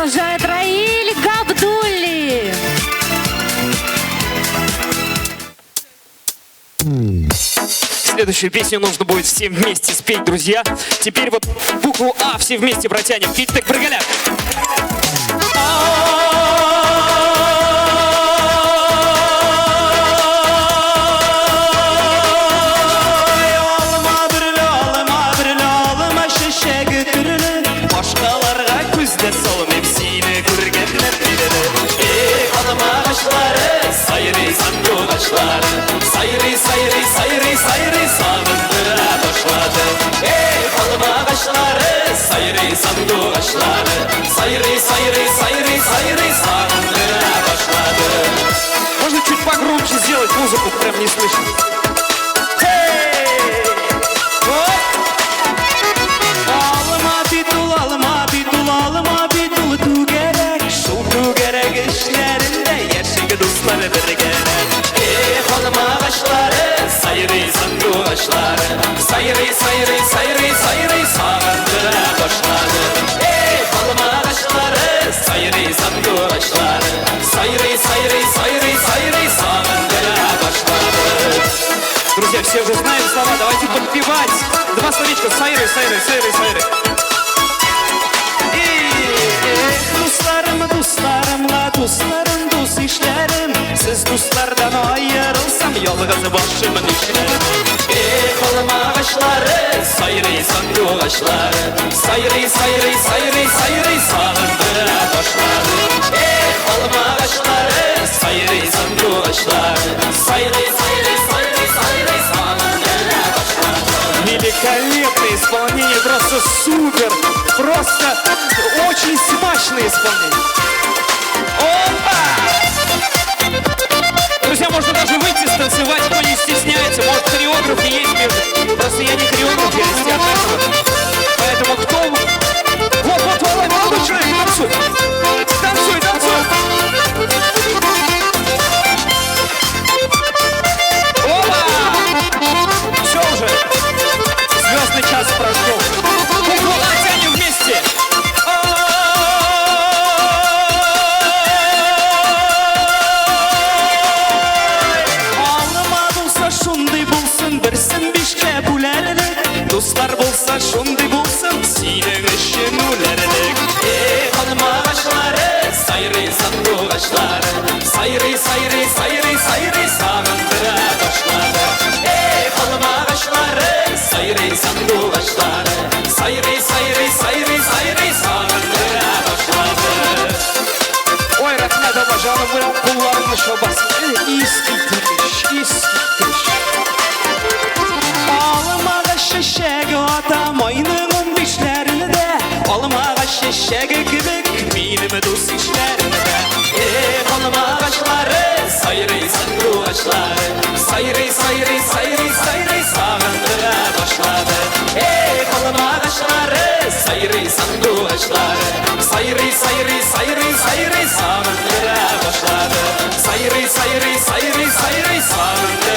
продолжает Раиль Габдулли. Следующую песню нужно будет всем вместе спеть, друзья. Теперь вот букву А все вместе протянем. Киттек Брыгаля. Sayri sayri sayri sayri sağındıra başladı. Ey balım ağaçları, sayri sandu ağaçları. Sayri sayri sayri sayri sağındıra başladı. Можно чуть погромче сделать музыку, прям не слышно. Alıma bir dul, alıma bir dul, alıma bir dul tu gerek. Şu tu gerek işlerinde gerçek dostları bir gerek. Ey balım ağaçları, sayri sandu ağaçları. Sayri sayri sayri sayri sağındıra başladı. Ey balım ağaçları, sayri sandu ağaçları. Sayri sayri sayri sayri sağındıra başladı. Друзья, все уже знают слова, давайте подпевать. Два словечка, сайры, сайры, сайры, сайры. Dostlarım, dostlarımla dostlarım, dost işlerim. Siz dostlardan ayrılsam yalnız başımın işlerim. Ey balım ağaçları, sayri sandu ağaçları. Sayri sayri sayri sayri sağındıra başladı. Ey balım ağaçları, sayri sandu ağaçları. Sayri sayri sayri sayri sağındıra başladı. Великолепное исполнение, просто супер. Просто очень смачное исполнение. Опа! Друзья, можно даже выйти станцевать, кто не стесняется. Может, хореографы есть между. Просто я не хореограф, я из театра. Поэтому кто... Вот, Володя, молодой человек, танцуй. Танцуй, танцуй. Опа! Все уже. Звездный час прошел. Букву А тянем вместе. Ağlama bulsa şunday bulsun, birsin bişke bulerdik. Dostlar bulsa şunday bulsun, senin işin ulerdik. Ey balım ağaçları, sayri sandu ağaçları. Sayri sayri sayri sayri sağındıra başladı. Ey balım ağaçları, sayri sandu ağaçları. Sayri sayri sayri sayri sağındıra başladı. Ой, Рахмет Абажанов, вы куларны шабасы. İskitmiş, iskitmiş. Ağlama da şişeği adam aynının dişlerini de. Ağlama da şişeği gibi benim dost işlerini de. Ey balım ağaçları, sayri sandu ağaçları. Sayri sayri sayri sayri sağındıra başladı. Ey balım ağaçları, sayri sandu ağaçları. Sayri sayri sayri sayri sağındıra başladı. Sayri sayri sayri sayri sağındıra